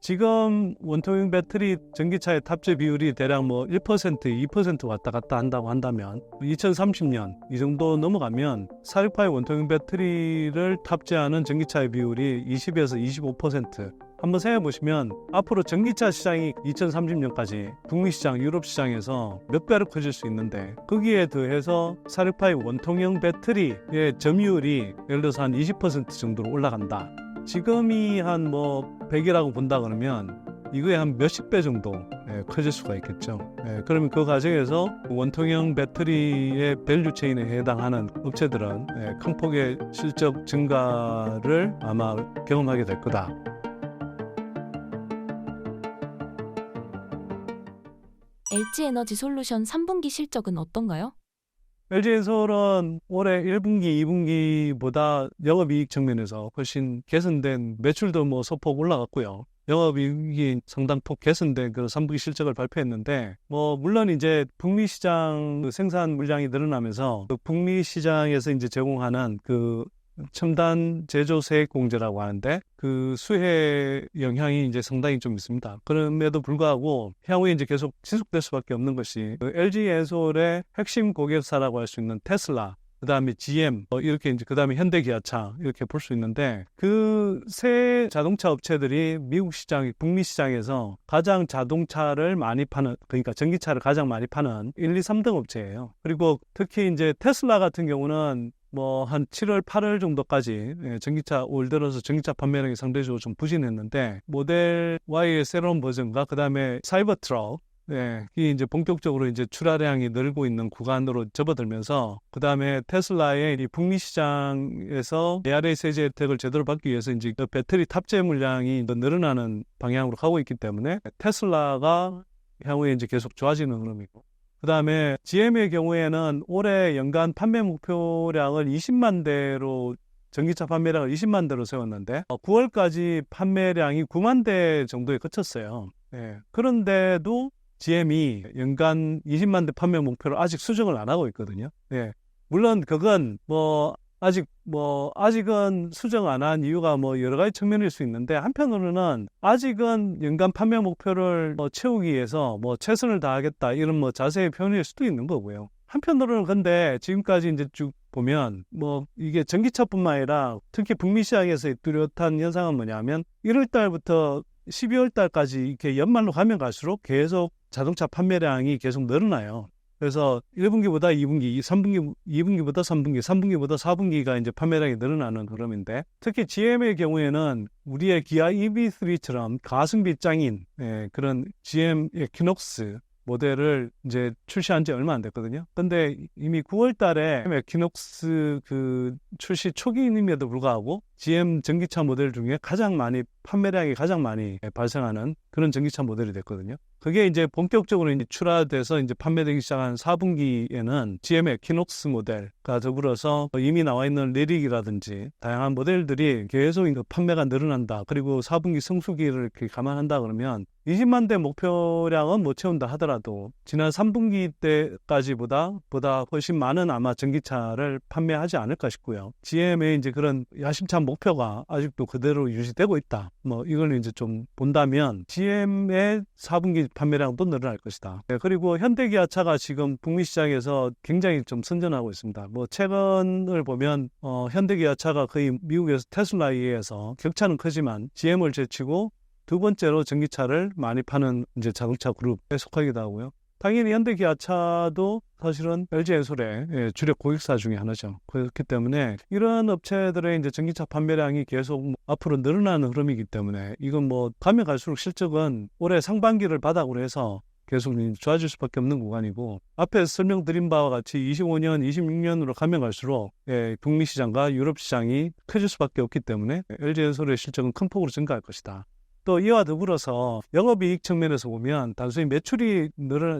지금 원통형 배터리 전기차의 탑재 비율이 대략 뭐 1%, 2% 왔다 갔다 한다고 한다면 2030년 이 정도 넘어가면 468 원통형 배터리를 탑재하는 전기차의 비율이 20에서 25%. 한번 생각해 보시면 앞으로 전기차 시장이 2030년까지 북미 시장, 유럽 시장에서 몇 배로 커질 수 있는데 거기에 더해서 468 원통형 배터리의 점유율이 예를 들어서 한 20% 정도로 올라간다. 지금이 한 뭐 100이라고 본다 그러면 이거에 한 몇십 배 정도 커질 수가 있겠죠. 그러면 그 과정에서 원통형 배터리의 밸류체인에 해당하는 업체들은 큰 폭의 실적 증가를 아마 경험하게 될 거다. LG에너지솔루션 3분기 실적은 어떤가요? LG엔솔은 올해 1분기, 2분기보다 영업이익 측면에서 훨씬 개선된 매출도 뭐 소폭 올라갔고요. 영업이익이 상당폭 개선된 그 3분기 실적을 발표했는데, 뭐 물론 이제 북미 시장 생산 물량이 늘어나면서 그 북미 시장에서 이제 제공하는 그 첨단 제조 세액 공제라고 하는데 그 수혜 영향이 이제 상당히 좀 있습니다. 그럼에도 불구하고 향후에 이제 계속 지속될 수밖에 없는 것이 그 LG엔솔의 핵심 고객사라고 할 수 있는 테슬라, 그다음에 GM, 이렇게 이제 그다음에 현대기아차 이렇게 볼 수 있는데 그 세 자동차 업체들이 미국 시장, 북미 시장에서 가장 자동차를 많이 파는, 그러니까 전기차를 가장 많이 파는 1, 2, 3등 업체예요. 그리고 특히 이제 테슬라 같은 경우는 뭐 한 7월, 8월 정도까지 전기차 올 들어서 전기차 판매량이 상대적으로 좀 부진했는데 모델 Y의 새로운 버전과 그다음에 사이버 트럭 이 이제 본격적으로 이제 출하량이 늘고 있는 구간으로 접어들면서 그다음에 테슬라의 이 북미 시장에서 ARA 세제 혜택을 제대로 받기 위해서 이제 그 배터리 탑재 물량이 늘어나는 방향으로 가고 있기 때문에 테슬라가 향후에 이제 계속 좋아지는 흐름이고, 그 다음에 GM의 경우에는 올해 연간 판매 목표량을 20만 대로, 전기차 판매량을 20만 대로 세웠는데 9월까지 판매량이 9만 대 정도에 그쳤어요. 그런데도 GM이 연간 20만 대 판매 목표를 아직 수정을 안 하고 있거든요. 물론 그건 아직은 수정 안 한 이유가 뭐 여러 가지 측면일 수 있는데, 한편으로는 아직은 연간 판매 목표를 채우기 위해서 최선을 다하겠다 이런 자세의 표현일 수도 있는 거고요. 한편으로는 근데 지금까지 이제 쭉 보면 이게 전기차뿐만 아니라 특히 북미 시장에서의 뚜렷한 현상은 뭐냐면 1월 달부터 12월 달까지 이렇게 연말로 가면 갈수록 계속 자동차 판매량이 계속 늘어나요. 그래서 1분기보다 2분기, 3분기, 2분기보다 3분기, 3분기보다 4분기가 이제 판매량이 늘어나는 흐름인데, 특히 GM의 경우에는 우리의 기아 EV3처럼 가성비 짱인 그런 GM 에퀴녹스 모델을 이제 출시한 지 얼마 안 됐거든요. 근데 이미 9월 달에 에퀴녹스 그 출시 초기임에도 불구하고 GM 전기차 모델 중에 판매량이 가장 많이 발생하는 그런 전기차 모델이 됐거든요. 그게 이제 본격적으로 이제 출하돼서 이제 판매되기 시작한 4분기에는 GM의 에퀴녹스 모델과 더불어서 이미 나와 있는 리릭이라든지 다양한 모델들이 계속 판매가 늘어난다. 그리고 4분기 성수기를 이렇게 감안한다 그러면 20만 대 목표량은 못 채운다 하더라도 지난 3분기 때까지보다 훨씬 많은 아마 전기차를 판매하지 않을까 싶고요. GM의 이제 그런 야심찬 목표가 아직도 그대로 유지되고 있다. 이걸 이제 좀 본다면 GM의 4분기 판매량도 늘어날 것이다. 그리고 현대기아차가 지금 북미 시장에서 굉장히 좀 선전하고 있습니다. 최근을 보면 현대기아차가 거의 미국에서 테슬라에 의해서 격차는 크지만 GM을 제치고 두 번째로 전기차를 많이 파는 이제 자동차 그룹에 속하기도 하고요. 당연히 현대기아차도 사실은 LG엔솔의 주력 고객사 중에 하나죠. 그렇기 때문에 이런 업체들의 이제 전기차 판매량이 계속 앞으로 늘어나는 흐름이기 때문에 이건 가면 갈수록 실적은 올해 상반기를 바닥으로 해서 계속 좋아질 수밖에 없는 구간이고, 앞에 설명드린 바와 같이 25년, 26년으로 가면 갈수록 북미 시장과 유럽 시장이 커질 수밖에 없기 때문에 LG엔솔의 실적은 큰 폭으로 증가할 것이다. 또 이와 더불어서 영업이익 측면에서 보면 단순히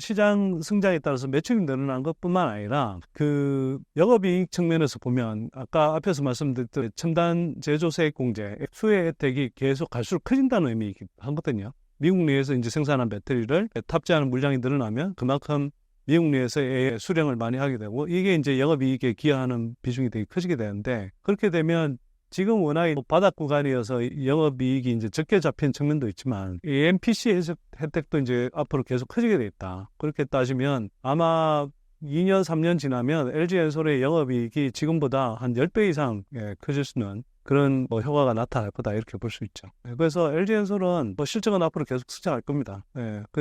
시장 성장에 따라서 매출이 늘어나는 것뿐만 아니라 그 영업이익 측면에서 보면 아까 앞에서 말씀드렸던 첨단 제조세액 공제 수혜 혜택이 계속 갈수록 커진다는 의미이긴 하거든요. 미국 내에서 이제 생산한 배터리를 탑재하는 물량이 늘어나면 그만큼 미국 내에서의 수량을 많이 하게 되고, 이게 이제 영업이익에 기여하는 비중이 되게 커지게 되는데, 그렇게 되면 지금 워낙 바닥 구간이어서 영업이익이 이제 적게 잡힌 측면도 있지만 이 MPC 혜택도 이제 앞으로 계속 커지게 돼 있다. 그렇게 따지면 아마 2년, 3년 지나면 LG엔솔의 영업이익이 지금보다 한 10배 이상 커질 수 있는 그런 효과가 나타날 거다 이렇게 볼 수 있죠. 그래서 LG엔솔은 실적은 앞으로 계속 성장할 겁니다.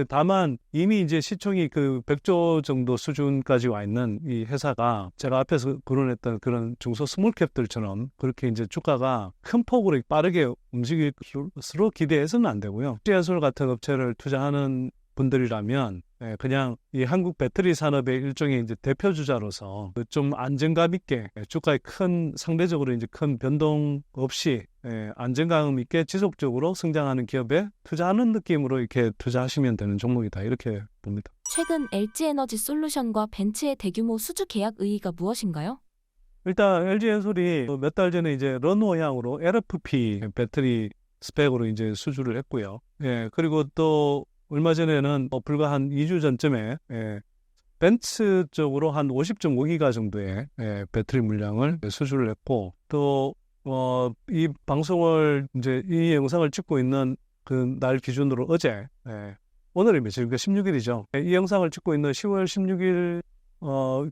다만 이미 이제 시총이 그 100조 정도 수준까지 와 있는 이 회사가 제가 앞에서 거론했던 그런 중소 스몰캡들처럼 그렇게 이제 주가가 큰 폭으로 빠르게 움직일 것으로 기대해서는 안 되고요. LG엔솔 같은 업체를 투자하는 분들이라면 그냥 이 한국 배터리 산업의 일종의 이제 대표 주자로서 좀 안정감 있게 주가에 상대적으로 이제 큰 변동 없이 안정감 있게 지속적으로 성장하는 기업에 투자하는 느낌으로 이렇게 투자하시면 되는 종목이다 이렇게 봅니다. 최근 LG에너지솔루션과 벤츠의 대규모 수주 계약 의의가 무엇인가요? 일단 LG엔솔이 몇 달 전에 이제 런호향으로 LFP 배터리 스펙으로 이제 수주를 했고요. 그리고 또 얼마 전에는 불과 한 2주 전쯤에 벤츠 쪽으로 한 50.5기가 정도의 배터리 물량을 수주를 했고 또 이 방송을 이제 이 영상을 찍고 있는 그 날 기준으로 어제 오늘이 며칠? 16일이죠. 이 영상을 찍고 있는 10월 16일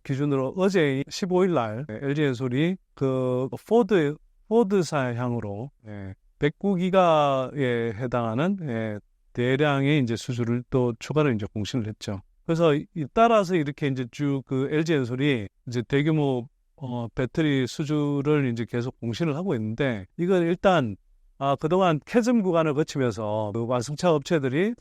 기준으로 어제 15일 날 LG엔솔이 그 포드사향으로 109기가에 해당하는 대량의 이제 수주를 또 추가로 이제 공신을 했죠. 그래서 따라서 이렇게 이제 쭉 그 LG엔솔이 이제 대규모 배터리 수주를 이제 계속 공신을 하고 있는데 이건 일단 그동안 캐즘 구간을 거치면서 그 완성차 업체들이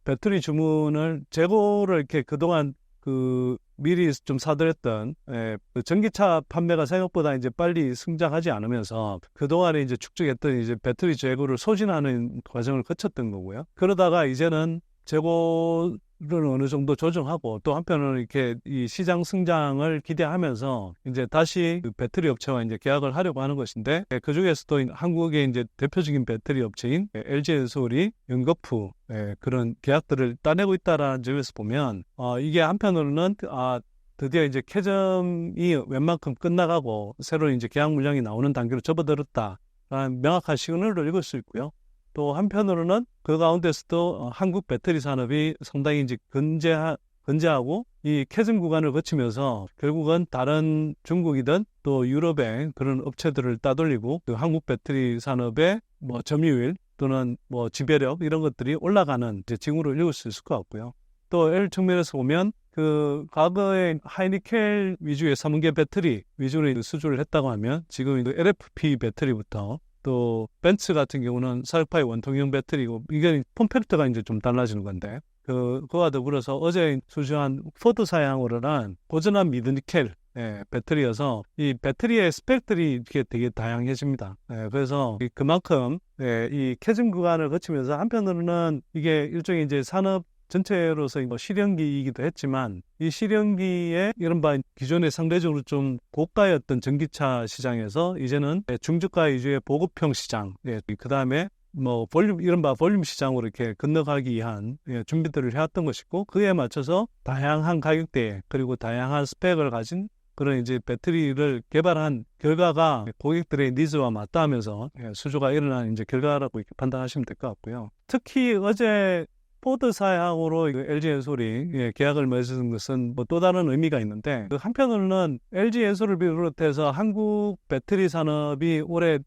배터리 주문을 재고를 이렇게 그동안 그 미리 좀 사들였던 그 전기차 판매가 생각보다 이제 빨리 성장하지 않으면서 그동안에 이제 축적했던 이제 배터리 재고를 소진하는 과정을 거쳤던 거고요. 그러다가 이제는 재고를 어느 정도 조정하고 또 한편으로는 이렇게 이 시장 성장을 기대하면서 이제 다시 그 배터리 업체와 이제 계약을 하려고 하는 것인데 그 중에서도 한국의 이제 대표적인 배터리 업체인 LG엔솔이 연거푸 그런 계약들을 따내고 있다라는 점에서 보면 이게 한편으로는 드디어 이제 캐즘이 웬만큼 끝나가고 새로운 이제 계약 물량이 나오는 단계로 접어들었다라는 명확한 시그널을 읽을 수 있고요. 또 한편으로는 그 가운데서도 한국 배터리 산업이 상당히 이제 건재하고 이 캐즘 구간을 거치면서 결국은 다른 중국이든 또 유럽의 그런 업체들을 따돌리고 그 한국 배터리 산업의 점유율 또는 지배력 이런 것들이 올라가는 이제 징후를 읽을 수 있을 것 같고요. 또 L 측면에서 보면 그 과거에 하이니켈 위주의 3원계 배터리 위주로 수주를 했다고 하면 지금 LFP 배터리부터 또 벤츠 같은 경우는 468 원통형 배터리고 이게 폼팩터가 이제 좀 달라지는 건데 그거와 더불어서 어제 수주한 포드 사양으로는 고전한 미드니켈 배터리여서 이 배터리의 스펙들이 이렇게 되게 다양해집니다. 그래서 그만큼 이 캐즘 구간을 거치면서 한편으로는 이게 일종의 이제 산업 전체로서 실현기이기도 했지만 이 실현기에 이른바 기존에 상대적으로 좀 고가였던 전기차 시장에서 이제는 중저가 위주의 보급형 시장, 그 다음에 이른바 볼륨 시장으로 이렇게 건너가기 위한 준비들을 해왔던 것이고 그에 맞춰서 다양한 가격대에 그리고 다양한 스펙을 가진 그런 이제 배터리를 개발한 결과가 고객들의 니즈와 맞닿으면서 수주가 일어나는 이제 결과라고 이렇게 판단하시면 될 것 같고요. 특히 어제 포드 사양으로 LG엔솔이 계약을 맺은 것은 또 다른 의미가 있는데 한편으로는 LG엔솔을 비롯해서 한국 배터리 산업이 올해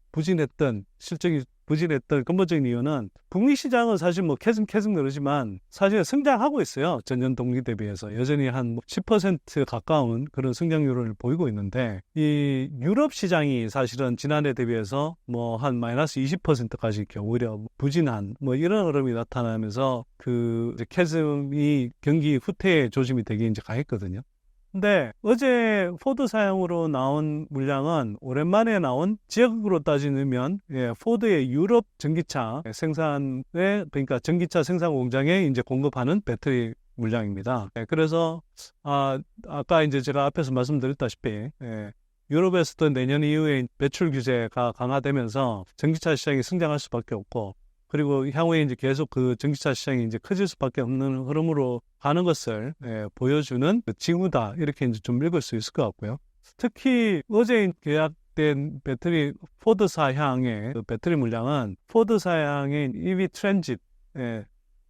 실적이 부진했던 근본적인 이유는 북미 시장은 사실 캐즘 그러지만 사실 성장하고 있어요. 전년 동기 대비해서 여전히 한 10% 가까운 그런 성장률을 보이고 있는데 이 유럽 시장이 사실은 지난해 대비해서 한 마이너스 20%까지 이렇게 오히려 부진한 이런 흐름이 나타나면서 그 캐즘이 경기 후퇴의 조짐이 되게 이제 강했거든요. 근데 어제 포드 사양으로 나온 물량은 오랜만에 나온 지역으로 따지면 포드의 유럽 전기차 생산에 그러니까 전기차 생산 공장에 이제 공급하는 배터리 물량입니다. 그래서 아까 이제 제가 앞에서 말씀드렸다시피 유럽에서도 내년 이후에 배출 규제가 강화되면서 전기차 시장이 성장할 수밖에 없고 그리고 향후에 이제 계속 그 전기차 시장이 이제 커질 수밖에 없는 흐름으로 가는 것을 보여주는 그 징후다 이렇게 이제 좀 읽을 수 있을 것 같고요. 특히 어제 계약 계획된 배터리 포드사향의 그 배터리 물량은 포드사향의 EV 트랜짓,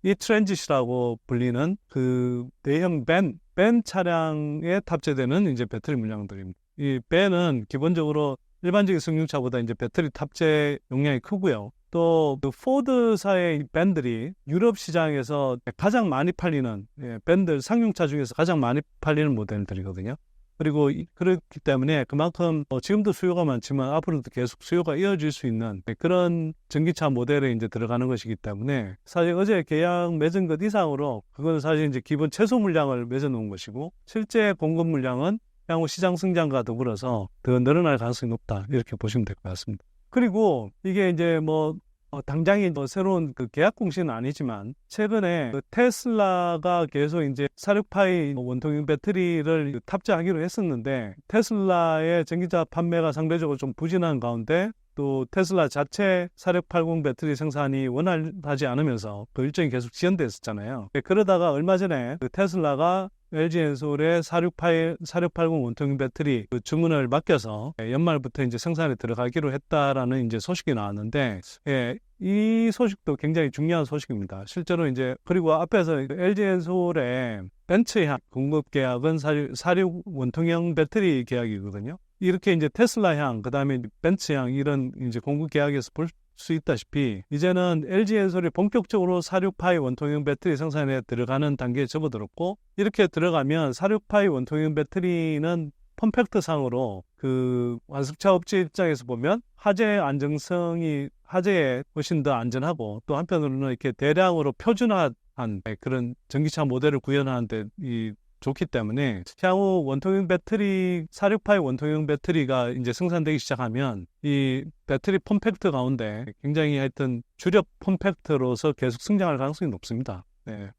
이 트랜짓이라고 불리는 그 대형 밴 차량에 탑재되는 이제 배터리 물량들입니다. 이 밴은 기본적으로 일반적인 승용차보다 이제 배터리 탑재 용량이 크고요. 또 그 포드사의 밴들이 유럽 시장에서 가장 많이 팔리는 밴들 상용차 중에서 가장 많이 팔리는 모델들이거든요. 그리고 그렇기 때문에 그만큼 지금도 수요가 많지만 앞으로도 계속 수요가 이어질 수 있는 그런 전기차 모델에 이제 들어가는 것이기 때문에 사실 어제 계약 맺은 것 이상으로 그건 사실 이제 기본 최소 물량을 맺어 놓은 것이고 실제 공급 물량은 향후 시장 성장과 더불어서 더 늘어날 가능성이 높다 이렇게 보시면 될 것 같습니다. 그리고 이게 이제 당장이 새로운 그 계약 공시는 아니지만 최근에 그 테슬라가 계속 이제 46파이 원통형 배터리를 탑재하기로 했었는데 테슬라의 전기차 판매가 상대적으로 좀 부진한 가운데 또 테슬라 자체 4680 배터리 생산이 원활하지 않으면서 그 일정이 계속 지연됐었잖아요. 그러다가 얼마 전에 그 테슬라가 LG엔솔의 4680 원통형 배터리 그 주문을 맡겨서 연말부터 이제 생산에 들어가기로 했다라는 이제 소식이 나왔는데, 이 소식도 굉장히 중요한 소식입니다. 실제로 이제 그리고 앞에서 LG엔솔의 벤츠향 공급 계약은 46 원통형 배터리 계약이거든요. 이렇게 이제 테슬라향, 그 다음에 벤츠향 이런 이제 공급 계약에서 볼 수 있다시피 이제는 LG엔솔이 본격적으로 46파이 원통형 배터리 생산에 들어가는 단계에 접어들었고 이렇게 들어가면 46파이 원통형 배터리는 폼팩트상으로 그 완성차 업체 입장에서 보면 화재 안정성이 화재에 훨씬 더 안전하고 또 한편으로는 이렇게 대량으로 표준화한 그런 전기차 모델을 구현하는데 좋기 때문에 향후 원통형 배터리 46파이 원통형 배터리가 이제 생산되기 시작하면 이 배터리 폼팩트 가운데 굉장히 하여튼 주력 폼팩트로서 계속 성장할 가능성이 높습니다.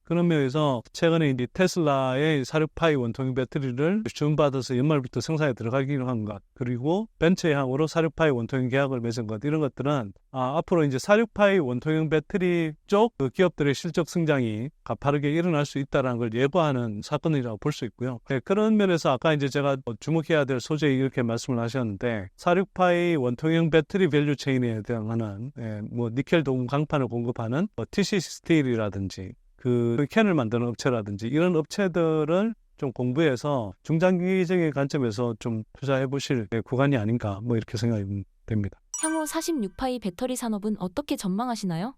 그런 면에서 최근에 이제 테슬라의 46파이 원통형 배터리를 주문받아서 연말부터 생산에 들어가기로 한 것, 그리고 벤츠향으로 46파이 원통형 계약을 맺은 것, 이런 것들은 앞으로 이제 46파이 원통형 배터리 쪽 그 기업들의 실적 성장이 가파르게 일어날 수 있다는 걸 예고하는 사건이라고 볼 수 있고요. 그런 면에서 아까 이제 제가 주목해야 될 소재 이렇게 말씀을 하셨는데 46파이 원통형 배터리 밸류 체인에 해당하는 니켈 도금 강판을 공급하는 TCC 스틸이라든지 그 캔을 만드는 업체라든지 이런 업체들을 좀 공부해서 중장기적인 관점에서 좀 투자해 보실 구간이 아닌가 이렇게 생각이 됩니다. 향후 46파이 배터리 산업은 어떻게 전망하시나요?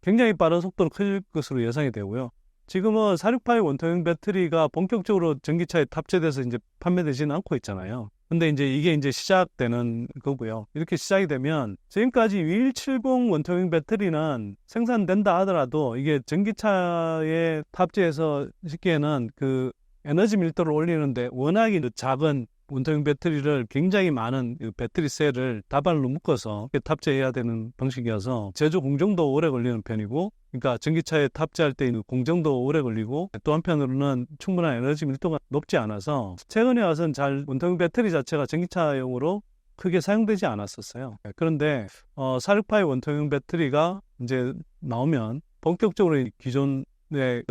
굉장히 빠른 속도로 커질 것으로 예상이 되고요. 지금은 46파이 원통형 배터리가 본격적으로 전기차에 탑재돼서 이제 판매되지는 않고 있잖아요. 근데 이제 이게 이제 시작되는 거고요. 이렇게 시작이 되면 지금까지 2170 원통형 배터리는 생산된다 하더라도 이게 전기차에 탑재해서 쉽게는 그 에너지 밀도를 올리는데 워낙에 작은 원통형 배터리를 굉장히 많은 배터리 셀을 다발로 묶어서 탑재해야 되는 방식이어서 제조 공정도 오래 걸리는 편이고, 그러니까 전기차에 탑재할 때 공정도 오래 걸리고 또 한편으로는 충분한 에너지 밀도가 높지 않아서 최근에 와서는 원통형 배터리 자체가 전기차용으로 크게 사용되지 않았었어요. 그런데 46파이 원통형 배터리가 이제 나오면 본격적으로 기존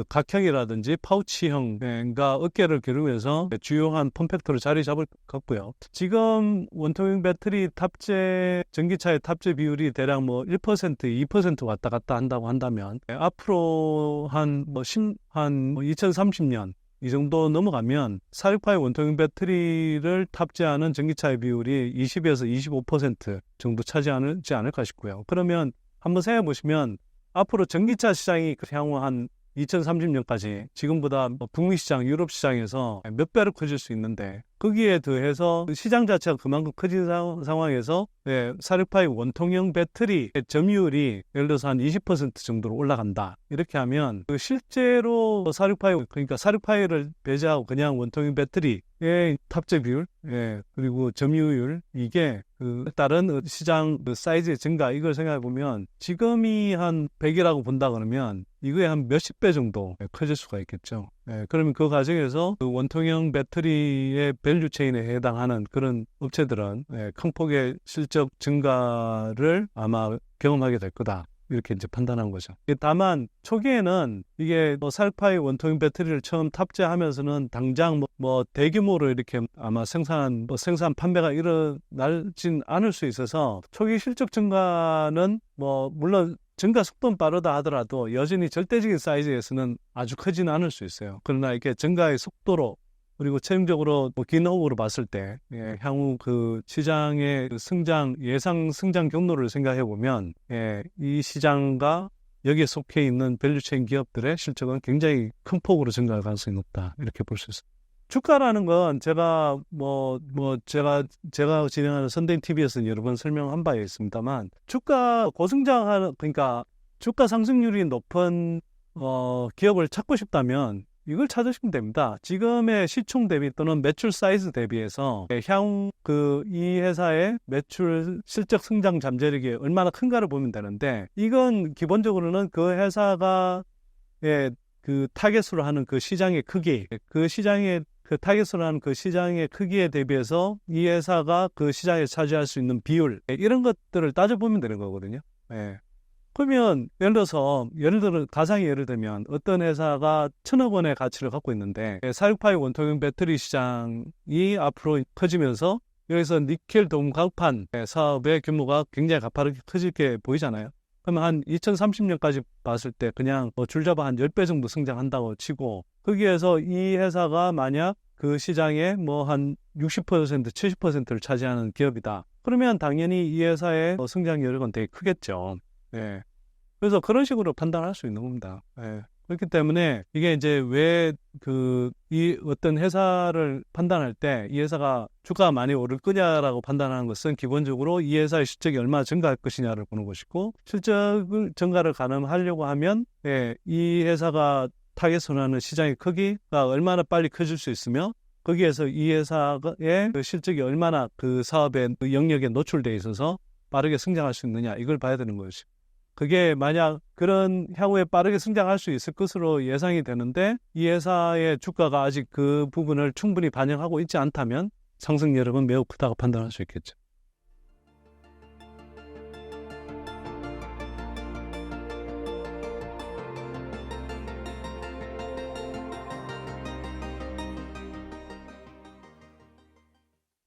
각형이라든지 파우치형과 어깨를 겨루면서 주요한 폼팩터로 자리 잡을 것 같고요. 지금 원통형 배터리 탑재 전기차의 탑재 비율이 대략 1%, 2% 왔다 갔다 한다고 한다면 앞으로 한 2030년 이 정도 넘어가면 46파이 원통형 배터리를 탑재하는 전기차의 비율이 20에서 25% 정도 차지하지 않을까 싶고요. 그러면 한번 생각해 보시면 앞으로 전기차 시장이 향후 한 2030년까지 지금보다 북미 시장, 유럽 시장에서 몇 배로 커질 수 있는데 거기에 더해서 시장 자체가 그만큼 커진 상황에서 46파이 원통형 배터리 점유율이 예를 들어서 한 20% 정도로 올라간다. 이렇게 하면 실제로 46파이, 그러니까 46파이를 배제하고 그냥 원통형 배터리의 탑재 비율, 그리고 점유율, 이게 다른 시장 사이즈의 증가, 이걸 생각해 보면 지금이 한 100이라고 본다 그러면 이거에 한 몇십 배 정도 커질 수가 있겠죠. 그러면 그 과정에서 그 원통형 배터리의 밸류 체인에 해당하는 그런 업체들은 큰 폭의 실적 증가를 아마 경험하게 될 거다. 이렇게 이제 판단한 거죠. 다만 초기에는 이게 뭐 사육파이 원통형 배터리를 처음 탑재하면서는 당장 뭐 대규모로 이렇게 아마 생산 판매가 일어나진 않을 수 있어서 초기 실적 증가는 뭐 물론 증가 속도는 빠르다 하더라도 여전히 절대적인 사이즈에서는 아주 크지는 않을 수 있어요. 그러나 이게 증가의 속도로 그리고 최종적으로 뭐 긴 호흡으로 봤을 때 향후 그 시장의 예상 승장 경로를 생각해 보면 이 시장과 여기에 속해 있는 밸류체인 기업들의 실적은 굉장히 큰 폭으로 증가할 가능성이 높다 이렇게 볼 수 있습니다. 주가라는 건 제가 제가 진행하는 선대인 TV에서 여러 번 설명한 바에 있습니다만 주가 고성장하는 그러니까 주가 상승률이 높은 기업을 찾고 싶다면 이걸 찾으시면 됩니다. 지금의 시총 대비 또는 매출 사이즈 대비해서 향후 이 회사의 매출 실적 성장 잠재력이 얼마나 큰가를 보면 되는데 이건 기본적으로는 그 회사가 그 타겟으로 하는 그 시장의 크기, 그 시장의 그 타겟으로 하는 그 시장의 크기에 대비해서 이 회사가 그 시장에 차지할 수 있는 비율 이런 것들을 따져보면 되는 거거든요. 그러면 예를 들어 가상의 예를 들면 어떤 회사가 1,000억 원의 가치를 갖고 있는데 사육파이 원통형 배터리 시장이 앞으로 커지면서 여기서 니켈 도움 강판 사업의 규모가 굉장히 가파르게 커질 게 보이잖아요. 그러면 한 2030년까지 봤을 때 그냥 줄잡아 한 10배 정도 성장한다고 치고 거기에서 이 회사가 만약 그 시장의 뭐 한 60%, 70%를 차지하는 기업이다. 그러면 당연히 이 회사의 성장 여력은 되게 크겠죠. 그래서 그런 식으로 판단할 수 있는 겁니다. 그렇기 때문에 이게 이제 왜 이 어떤 회사를 판단할 때 이 회사가 주가가 많이 오를 거냐라고 판단하는 것은 기본적으로 이 회사의 실적이 얼마나 증가할 것이냐를 보는 것이고 실적을 증가를 가능하려고 하면 이 회사가 타겟으로 하는 시장의 크기가 얼마나 빨리 커질 수 있으며 거기에서 이 회사의 그 실적이 얼마나 그 사업의 영역에 노출되어 있어서 빠르게 성장할 수 있느냐 이걸 봐야 되는 것이죠. 그게 만약 그런 향후에 빠르게 성장할 수 있을 것으로 예상이 되는데 이 회사의 주가가 아직 그 부분을 충분히 반영하고 있지 않다면 상승 여력은 매우 크다고 판단할 수 있겠죠.